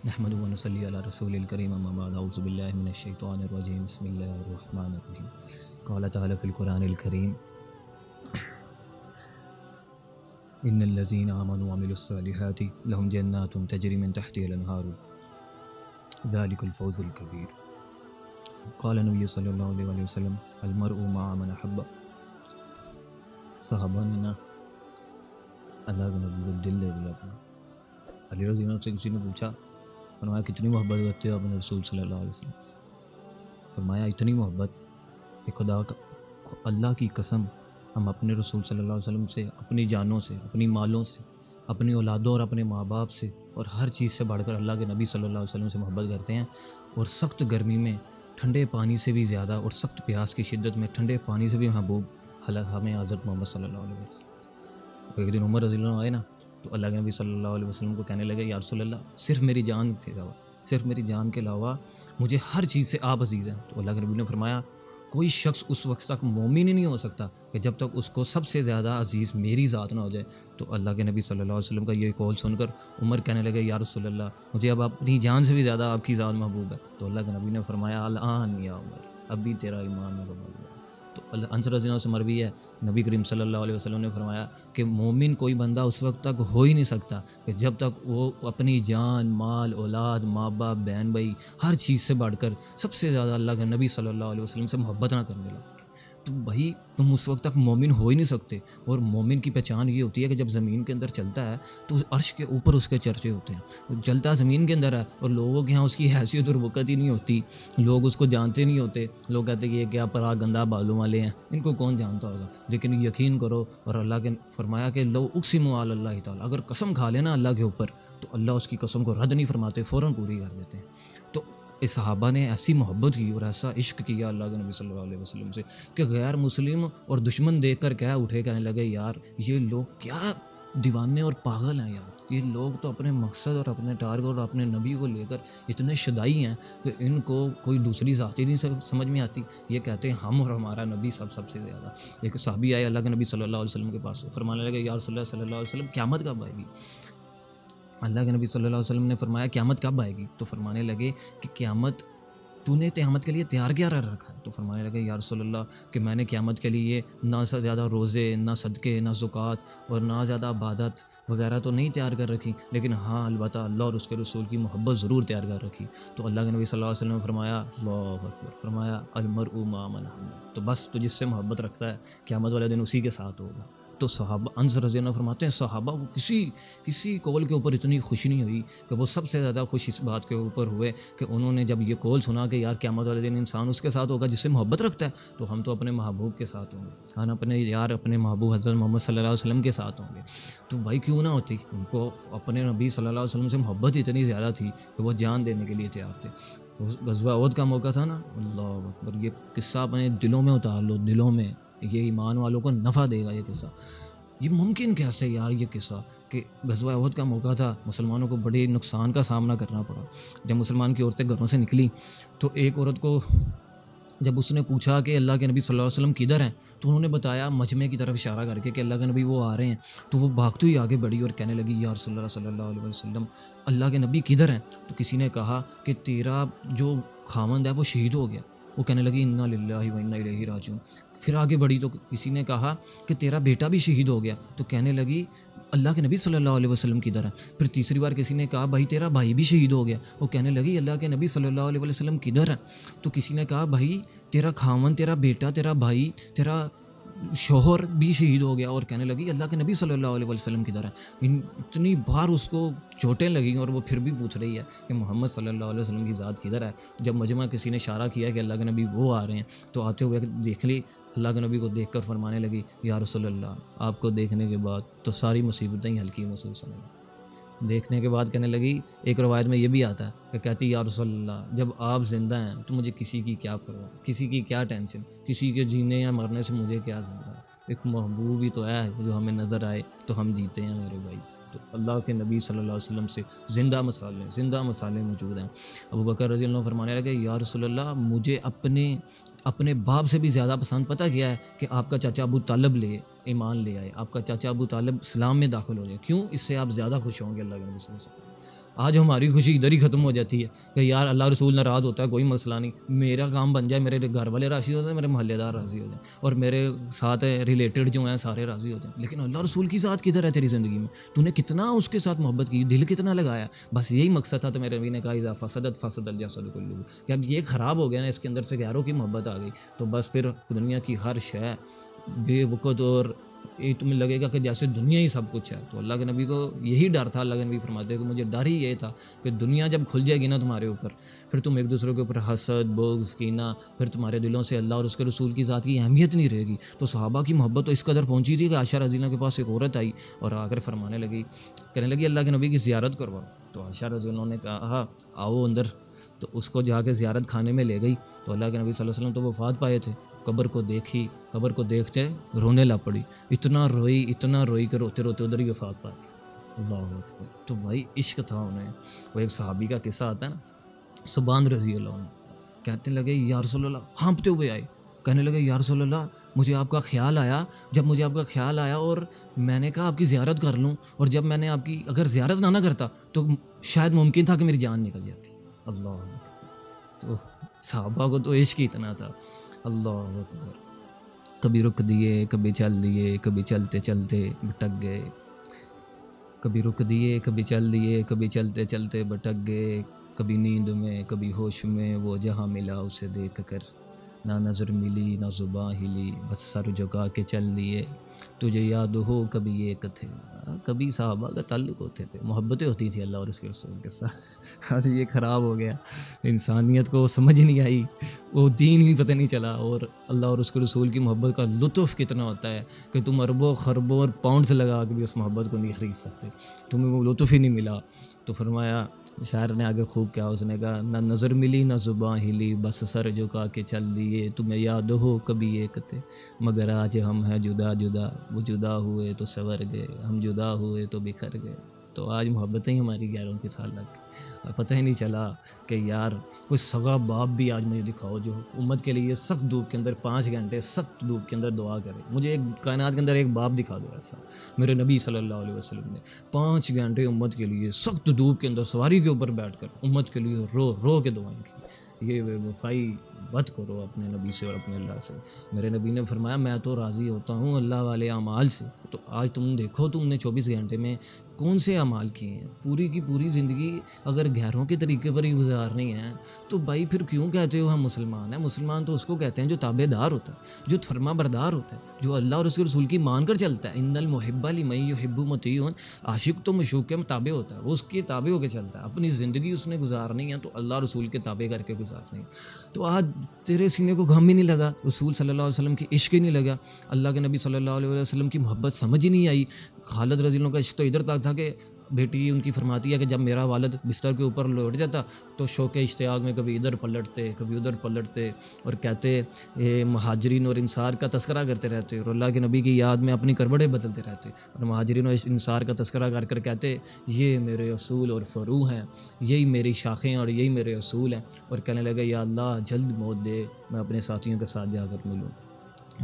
نحمده ونصلي على رسول الكريم اما بعد اعوذ بالله من الشيطان الرجيم بسم الله الرحمن الرحيم قال تعالى في القرآن الكريم ان الذين آمنوا وعملوا الصالحات لهم جنات تجري من تحتها الانهار ذلك الفوز الكبير قال النبي صلی اللہ علیہ وسلم المرء مع من احب. صحابہ نے نا اللہ کے نبی کو دل دے دیا اپنا. علی رضی اللہ عنہ سے کسی نے پوچھا، فرمایا کتنی محبت کرتے ہو اپنے رسول صلی اللہ علیہ وسلم؟ فرمایا اتنی محبت کہ خدا کا اللہ کی قسم ہم اپنے رسول صلی اللہ علیہ وسلم سے اپنی جانوں سے، اپنی مالوں سے، اپنی اولادوں اور اپنے ماں باپ سے اور ہر چیز سے بڑھ کر اللہ کے نبی صلی اللہ علیہ وسلم سے محبت کرتے ہیں. اور سخت گرمی میں ٹھنڈے پانی سے بھی زیادہ اور سخت پیاس کی شدت میں ٹھنڈے پانی سے بھی محبوب ہمیں حضرت محمد صلی اللہ علیہ وسلم. ایک دن عمر رضی اللہ عنہ آئے نا تو اللہ کے نبی صلی اللہ علیہ وسلم کو کہنے لگے یا رسول اللہ صرف میری جان کے علاوہ، صرف میری جان کے علاوہ مجھے ہر چیز سے آپ عزیز ہیں. تو اللہ کے نبی نے فرمایا کوئی شخص اس وقت تک مومن ہی نہیں ہو سکتا کہ جب تک اس کو سب سے زیادہ عزیز میری ذات نہ ہو جائے. تو اللہ کے نبی صلی اللہ علیہ وسلم کا یہ قول سن کر عمر کہنے لگے یا رسول اللہ مجھے اب اپنی جان سے بھی زیادہ آپ کی ذات محبوب ہے. تو اللہ کے نبی نے فرمایا الآن یا عمر، اب بھی تیرا ایمان مکمل ہوا. تو انس رضی اللہ عنہ سے مروی ہے نبی کریم صلی اللہ علیہ وسلم نے فرمایا کہ مومن کوئی بندہ اس وقت تک ہو ہی نہیں سکتا کہ جب تک وہ اپنی جان، مال، اولاد، ماں باپ، بہن بھائی ہر چیز سے بڑھ کر سب سے زیادہ اللہ کے نبی صلی اللہ علیہ وسلم سے محبت نہ کرنے لگے. تو بھائی تم اس وقت تک مومن ہو ہی نہیں سکتے. اور مومن کی پہچان یہ ہوتی ہے کہ جب زمین کے اندر چلتا ہے تو عرش کے اوپر اس کے چرچے ہوتے ہیں. وہ چلتا زمین کے اندر ہے اور لوگوں کے ہاں اس کی حیثیت اور وقت ہی نہیں ہوتی، لوگ اس کو جانتے نہیں ہوتے. لوگ کہتے ہیں کہ یہ کیا پرا گندہ بالوں والے ہیں، ان کو کون جانتا ہوگا. لیکن یقین کرو، اور اللہ کے فرمایا کہ لو اقسم علی اللہ تعالیٰ، اگر قسم کھا لینا اللہ کے اوپر تو اللہ اس کی قسم کو رد نہیں فرماتے، فوراً پوری کر دیتے ہیں. تو اس صحابہ نے ایسی محبت کی اور ایسا عشق کیا اللہ کے نبی صلی اللہ علیہ وسلم سے کہ غیر مسلم اور دشمن دیکھ کر کہہ اٹھے، کہنے لگے یار یہ لوگ کیا دیوانے اور پاگل ہیں یار، یہ لوگ تو اپنے مقصد اور اپنے ٹارگٹ اور اپنے نبی کو لے کر اتنے شدائی ہیں کہ ان کو کوئی دوسری ذات ہی نہیں سمجھ میں آتی. یہ کہتے ہیں ہم اور ہمارا نبی سب سے زیادہ. ایک صحابی آئے اللہ کے نبی صلی اللہ علیہ وسلم کے پاس، فرمانے لگے یا رسول اللہ صلی اللہ علیہ وسلم قیامت کب آئے گی؟ اللہ کے نبی صلی اللہ علیہ وسلم نے فرمایا قیامت کب آئے گی؟ تو فرمانے لگے کہ قیامت تو نے قیامت کے لیے تیار کیا رکھا ہے؟ تو فرمانے لگے یا رسول اللہ کہ میں نے قیامت کے لیے نہ زیادہ روزے، نہ صدقے، نہ زکوٰۃ اور نہ زیادہ عبادت وغیرہ تو نہیں تیار کر رکھی، لیکن ہاں البتہ اللہ اور اس کے رسول کی محبت ضرور تیار کر رکھی. تو اللہ کے نبی صلی اللہ علیہ وسلم نے فرمایا اللہ اکبر، فرمایا المرء مع من احب. تو بس تو جس سے محبت رکھتا ہے قیامت والے دن اسی کے ساتھ ہوگا. تو صحابہ انس رضی اللہ عنہ فرماتے ہیں صحابہ کو کسی قول کے اوپر اتنی خوشی نہیں ہوئی کہ وہ سب سے زیادہ خوش اس بات کے اوپر ہوئے کہ انہوں نے جب یہ قول سنا کہ یار قیامت والے دن انسان اس کے ساتھ ہوگا جس سے محبت رکھتا ہے، تو ہم تو اپنے محبوب کے ساتھ ہوں گے، ہم اپنے محبوب حضرت محمد صلی اللہ علیہ وسلم کے ساتھ ہوں گے. تو بھائی کیوں نہ ہوتی، ان کو اپنے نبی صلی اللہ علیہ وسلم سے محبت اتنی زیادہ تھی کہ وہ جان دینے کے لیے تیار تھے. غزوہ احد کا موقع تھا نا، اللہ اکبر، یہ قصہ اپنے دلوں میں اتار لو، دلوں میں یہ ایمان والوں کو نفع دے گا. یہ قصہ یہ ممکن کیسے یار، یہ قصہ کہ غزوہ احد کا موقع تھا، مسلمانوں کو بڑے نقصان کا سامنا کرنا پڑا. جب مسلمان کی عورتیں گھروں سے نکلی تو ایک عورت کو جب اس نے پوچھا کہ اللہ کے نبی صلی اللہ علیہ وسلم کدھر ہیں، تو انہوں نے بتایا مجمع کی طرف اشارہ کر کے کہ اللہ کے نبی وہ آ رہے ہیں. تو وہ بھاگتے ہوئی آگے بڑھی اور کہنے لگی یا رسول اللہ صلی اللہ علیہ وسلم اللہ کے نبی کدھر ہیں؟ تو کسی نے کہا کہ تیرا جو خاوند ہے وہ شہید ہو گیا. وہ کہنے لگی انا للہ و انا الیہ راجعون. پھر آگے بڑھی تو کسی نے کہا کہ تیرا بیٹا بھی شہید ہو گیا. تو کہنے لگی اللہ کے نبی صلی اللہ علیہ وسلم کدھر ہے؟ پھر تیسری بار کسی نے کہا بھائی تیرا بھائی بھی شہید ہو گیا. وہ کہنے لگی اللہ کے نبی صلی اللہ علیہ وسلم کدھر ہے؟ تو کسی نے کہا بھائی تیرا خاوند، تیرا بیٹا، تیرا بھائی، تیرا شوہر بھی شہید ہو گیا. اور کہنے لگی اللہ کے نبی صلی اللہ علیہ وسلم کدھر ہے؟ اتنی بار اس کو چوٹیں لگیں اور وہ پھر بھی پوچھ رہی ہے کہ محمد صلی اللہ علیہ وسلم کی ذات کدھر ہے. جب مجمع کسی نے اشارہ کیا کہ اللہ کے نبی وہ آ رہے ہیں تو آتے ہوئے دیکھ لی، اللہ کے نبی کو دیکھ کر فرمانے لگی یا رسول اللہ آپ کو دیکھنے کے بعد تو ساری مصیبتیں ہی ہلکی محسوس ہونے لگیں. دیکھنے کے بعد کہنے لگی، ایک روایت میں یہ بھی آتا ہے کہ کہتی یا رسول اللہ جب آپ زندہ ہیں تو مجھے کسی کی کیا پرواہ، کسی کی کیا ٹینشن، کسی کے جینے یا مرنے سے مجھے کیا زندہ ہے، ایک محبوب ہی تو ہے جو ہمیں نظر آئے تو ہم جیتے ہیں میرے بھائی. تو اللہ کے نبی صلی اللہ علیہ وسلم سے زندہ مثالیں موجود ہیں. ابو بکر رضی اللہ عنہ فرمانے لگے یا رسول اللہ مجھے اپنے باپ سے بھی زیادہ پسند پتہ کیا ہے کہ آپ کا چاچا ابو طالب ایمان لے آئے، آپ کا چاچا ابو طالب اسلام میں داخل ہو جائے. کیوں؟ اس سے آپ زیادہ خوش ہوں گے اللہ کے نبی صلی اللہ علیہ وسلم. آج ہماری خوشی ادھر ہی ختم ہو جاتی ہے کہ یار اللہ رسول ناراض ہوتا ہے کوئی مسئلہ نہیں، میرا کام بن جائے، میرے گھر والے راضی ہو جائیں، میرے محلے دار راضی ہو جائیں، اور میرے ساتھ ریلیٹڈ جو ہیں سارے راضی ہو جائیں. لیکن اللہ رسول کی ذات کدھر ہے تیری زندگی میں؟ تو نے کتنا اس کے ساتھ محبت کی، دل کتنا لگایا؟ بس یہی مقصد تھا. تو میرے نبی نے کہا اذا فسدت فسد الجسد کلہ، کہ اب یہ خراب ہو گیا نا، اس کے اندر سے غیروں کی محبت آ گئی تو بس پھر دنیا کی ہر شے بے وقت، اور یہ تمہیں لگے گا کہ جیسے دنیا ہی سب کچھ ہے. تو اللہ کے نبی کو یہی ڈر تھا. اللہ کے نبی فرماتے ہیں کہ مجھے ڈر ہی یہ تھا کہ دنیا جب کھل جائے گی نا تمہارے اوپر، پھر تم ایک دوسرے کے اوپر حسد، بغض، کینہ، پھر تمہارے دلوں سے اللہ اور اس کے رسول کی ذات کی اہمیت نہیں رہے گی. تو صحابہ کی محبت تو اس قدر پہنچی تھی کہ عائشہ رضی اللہ کے پاس ایک عورت آئی اور آ کر فرمانے لگی، کہنے لگی اللہ کے نبی کی زیارت کرواؤ. تو عائشہ رضی اللہ نے کہا آؤ اندر. تو اس کو جا کے زیارت خانے میں لے گئی. تو اللہ کے نبی صلی اللہ علیہ وسلم تو وفات پائے تھے. قبر کو دیکھی، قبر کو دیکھتے رونے لگ پڑی، اتنا روئی کہ روتے روتے ادھر ہی وفات پائی. اللہ اکبر. تو بھائی عشق تھا انہیں. وہ ایک صحابی کا قصہ آتا ہے نا، سبحان رضی اللہ عنہ، کہتے لگے یا رسول اللہ، ہانپتے ہوئے آئے، کہنے لگے یا رسول اللہ مجھے آپ کا خیال آیا. جب مجھے آپ کا خیال آیا اور میں نے کہا آپ کی زیارت کر لوں، اور جب میں نے آپ کی اگر زیارت نہ کرتا تو شاید ممکن تھا کہ میری جان نکل جاتی. اللہ اکبر. تو صحابہ کو تو عشق اتنا تھا. اللہ اکبر. کبھی رک دیے، کبھی چل دیے، کبھی چلتے چلتے بھٹک گئے. کبھی رک دیے، کبھی چل دیے، کبھی چلتے چلتے بھٹک گئے. کبھی نیند میں، کبھی ہوش میں، وہ جہاں ملا اسے دیکھ کر، نہ نظر ملی نہ زباں ہلی، بس سر جھکا کے چل دیے. تجھے یاد ہو کبھی ایک تھے. کبھی صحابہ کا تعلق ہوتے تھے، محبتیں ہوتی تھیں اللہ اور اس کے رسول کے ساتھ. آج یہ خراب ہو گیا، انسانیت کو سمجھ نہیں آئی، وہ دین ہی پتہ نہیں چلا. اور اللہ اور اس کے رسول کی محبت کا لطف کتنا ہوتا ہے کہ تم اربوں خربوں اور پاؤنڈز لگا کے بھی اس محبت کو نہیں خرید سکتے، تمہیں وہ لطف ہی نہیں ملا. تو فرمایا شاعر نے آگے خوب کیا، اس نے کہا نہ نظر ملی نہ زباں ہلی، بس سر جھکا کے چل دیے. تمہیں یاد ہو کبھی ایک تھے، مگر آج ہم ہیں جدا جدا. وہ جدا ہوئے تو سنور گئے، ہم جدا ہوئے تو بکھر گئے. تو آج محبتیں ہی ہماری غیروں کے ساتھ لگ گئی، پتہ ہی نہیں چلا کہ یار کوئی سگا باپ بھی آج مجھے دکھاؤ جو امت کے لیے سخت دھوپ کے اندر 5 گھنٹے سخت دھوپ کے اندر دعا کرے. مجھے ایک کائنات کے اندر ایک باپ دکھا دو ایسا. میرے نبی صلی اللہ علیہ وسلم نے 5 گھنٹے امت کے لیے سخت دھوپ کے اندر سواری کے اوپر بیٹھ کر امت کے لیے رو رو کے دعائیں کی. یہ بے وفائی بات کرو اپنے نبی سے اور اپنے اللہ سے. میرے نبی نے فرمایا میں تو راضی ہوتا ہوں اللہ والے اعمال سے. تو آج تم دیکھو تم نے 24 گھنٹے میں کون سے اعمال کیے ہیں. پوری کی پوری زندگی اگر غیروں کے طریقے پر ہی گزارنی ہے تو بھائی پھر کیوں کہتے ہو ہم مسلمان ہیں؟ مسلمان تو اس کو کہتے ہیں جو تابع دار ہوتا ہے، جو فرما بردار ہوتا ہے، جو اللہ اور اس کے رسول کی مان کر چلتا ہے. ان المحب لمن یحب مطیع، عاشق تو مشوق کے تابع ہوتا ہے، وہ اس کے تابع ہو کے چلتا ہے. اپنی زندگی اس نے گزارنی ہے تو اللہ رسول کے تابع کر کے گزارنی ہے. تو آج تیرے سینے کو غم ہی نہیں لگا، رسول صلی اللہ علیہ وسلم کی عشق ہی نہیں لگا، اللہ کے نبی صلی اللہ علیہ وسلم کی محبت سمجھ ہی نہیں آئی. خالد رضی اللہ کا عشق تو ادھر تک تھا کہ بیٹی ان کی فرماتی ہے کہ جب میرا والد بستر کے اوپر لوٹ جاتا تو شوق اشتیاق میں کبھی ادھر پلٹتے کبھی ادھر پلٹتے اور کہتے مہاجرین اور انصار کا تذکرہ کرتے رہتے اور اللہ کے نبی کی یاد میں اپنی کربڑیں بدلتے رہتے اور مہاجرین اور انصار کا تذکرہ کر کر کہتے یہ میرے اصول اور فروع ہیں، یہی میری شاخیں اور یہی میرے اصول ہیں. اور کہنے لگے یا اللہ جلد موت دے، میں اپنے ساتھیوں کے ساتھ جا کر ملوں.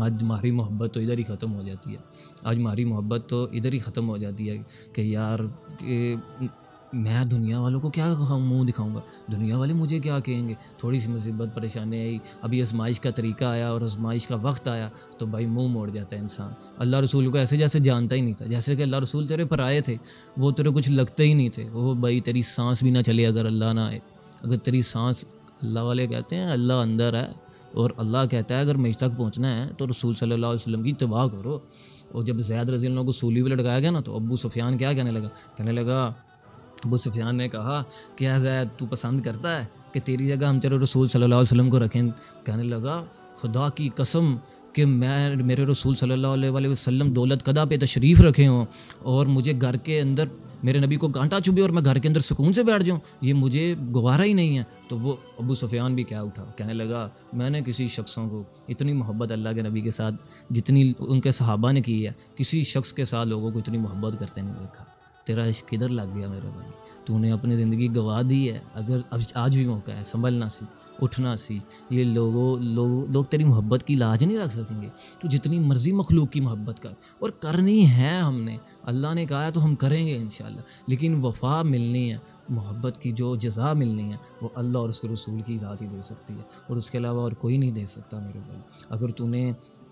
آج ہماری محبت تو ادھر ہی ختم ہو جاتی ہے. آج ہماری محبت تو ادھر ہی ختم ہو جاتی ہے کہ یار کہ میں دنیا والوں کو کیا منہ دکھاؤں گا، دنیا والے مجھے کیا کہیں گے. تھوڑی سی مصیبت پریشانی آئی، ابھی آزمائش کا طریقہ آیا اور آزمائش کا وقت آیا تو بھائی منہ موڑ جاتا ہے انسان. اللہ رسول کو ایسے جیسے جانتا ہی نہیں تھا، جیسے کہ اللہ رسول تیرے پر آئے تھے، وہ تیرے کچھ لگتے ہی نہیں تھے. وہ بھائی تیری سانس بھی نہ چلے اگر اللہ نہ آئے. اگر تیری سانس، اللہ والے کہتے ہیں اللہ اندر ہے اور اللہ کہتا ہے اگر مجھ تک پہنچنا ہے تو رسول صلی اللہ علیہ وسلم کی اتباع کرو. اور جب زید رضی اللہ عنہ کو سولی پہ لٹکایا گیا نا تو ابو سفیان کیا کہنے لگا ابو سفیان نے کہا کیا زید تو پسند کرتا ہے کہ تیری جگہ ہم تیرے رسول صلی اللہ علیہ وسلم کو رکھیں؟ کہنے لگا خدا کی قسم کہ میرے رسول صلی اللہ علیہ وسلم دولت قدا پہ تشریف رکھے ہوں اور مجھے گھر کے اندر میرے نبی کو کانٹا چبھے اور میں گھر کے اندر سکون سے بیٹھ جاؤں، یہ مجھے گوارا ہی نہیں ہے. تو وہ ابو سفیان بھی کیا اٹھا، کہنے لگا میں نے کسی شخصوں کو اتنی محبت اللہ کے نبی کے ساتھ جتنی ان کے صحابہ نے کی ہے، کسی شخص کے ساتھ لوگوں کو اتنی محبت کرتے نہیں دیکھا. تیرا عشق کدھر لگ گیا میرے بھائی؟ تو نے اپنی زندگی گوا دی ہے. اگر آج بھی موقع ہے سنبھلنا سیکھ، اٹھنا سیکھ. یہ لوگ تیری محبت کی لاج نہیں رکھ سکیں گے. تو جتنی مرضی مخلوق کی محبت کر، اور کرنی ہے ہم نے، اللہ نے کہا ہے تو ہم کریں گے انشاءاللہ، لیکن وفا ملنی ہے. محبت کی جو جزا ملنی ہے وہ اللہ اور اس کے رسول کی ذات ہی دے سکتی ہے، اور اس کے علاوہ اور کوئی نہیں دے سکتا میرے بھائی۔ اگر تو نے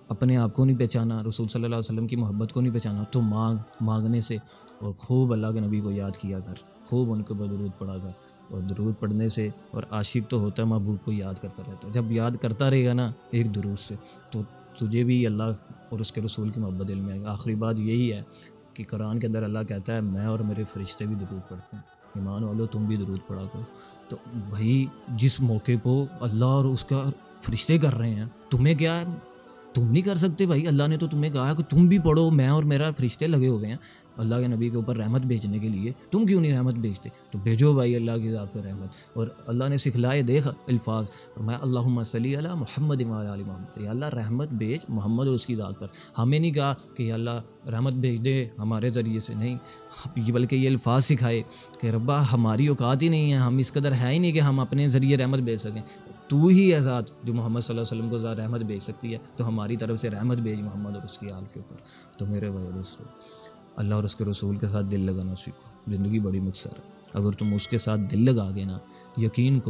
اپنے آپ کو نہیں پہچانا، رسول صلی اللہ علیہ وسلم کی محبت کو نہیں پہچانا، تو مانگنے سے اور خوب اللہ کے نبی کو یاد کیا کر، خوب ان کے اوپر درود پڑھا کر، اور درود پڑھنے سے، اور عاشق تو ہوتا ہے محبوب کو یاد کرتا رہتا ہے، جب یاد کرتا رہے گا نا ایک درود سے، تو تجھے بھی اللہ اور اس کے رسول کی محبت دل میں آئے گا۔ آخری بات یہی ہے کہ قرآن کے اندر اللہ کہتا ہے میں اور میرے فرشتے بھی درود پڑھتے ہیں، ایمان والو تم بھی درود پڑھا کرو۔ تو بھائی جس موقع کو اللہ اور اس کا فرشتے کر رہے ہیں، تمہیں کیا ہے؟ تم نہیں کر سکتے بھائی؟ اللہ نے تو تمہیں کہا کہ تم بھی پڑھو، میں اور میرا فرشتے لگے ہوئے ہیں اللہ کے نبی کے اوپر رحمت بھیجنے کے لیے، تم کیوں نہیں رحمت بھیجتے؟ تو بھیجو بھائی اللہ کی ذات پہ رحمت۔ اور اللہ نے سکھلائے دیکھ الفاظ، میں اللہم صلی علی محمد وعلی آل محمد، یا اللہ رحمت بھیج محمد اور اس کی ذات پر۔ ہمیں نہیں کہا کہ یا اللہ رحمت بھیج دے ہمارے ذریعے سے، نہیں، بلکہ یہ الفاظ سکھائے کہ ربا ہماری اوقات ہی نہیں ہے، ہم اس قدر ہے ہی نہیں کہ ہم اپنے ذریعے رحمت بھیج سکیں، تو ہی ہے ذات جو محمد صلی اللہ علیہ وسلم کو ذات رحمت بھیج سکتی ہے، تو ہماری طرف سے رحمت بھیج محمد اور اس کی آل کے اوپر۔ تو میرے بھائی دوستو، اللہ اور اس کے رسول کے ساتھ دل لگانا سیکھو، زندگی بڑی مختصر ہے، اگر تم اس کے ساتھ دل لگا گے نا، یقین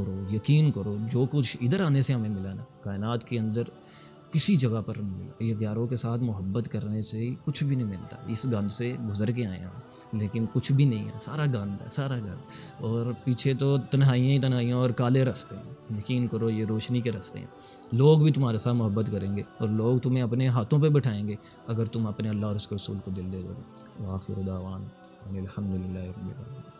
کرو جو کچھ ادھر آنے سے ہمیں ملا نا، کائنات کے اندر کسی جگہ پر نہیں ملا۔ یہ پیاروں کے ساتھ محبت کرنے سے کچھ بھی نہیں ملتا، اس گند سے گزر کے آئے ہیں لیکن کچھ بھی نہیں ہے، سارا گند ہے، سارا گند، اور پیچھے تو تنہائیاں ہی تنہائیاں اور کالے راستے ہیں۔ یقین کرو یہ روشنی کے راستے ہیں، لوگ بھی تمہارے ساتھ محبت کریں گے اور لوگ تمہیں اپنے ہاتھوں پہ بٹھائیں گے اگر تم اپنے اللہ اور اس کے رسول کو دل دے دو گے۔ وآخر دعوانا ان الحمد للہ رب العالمین۔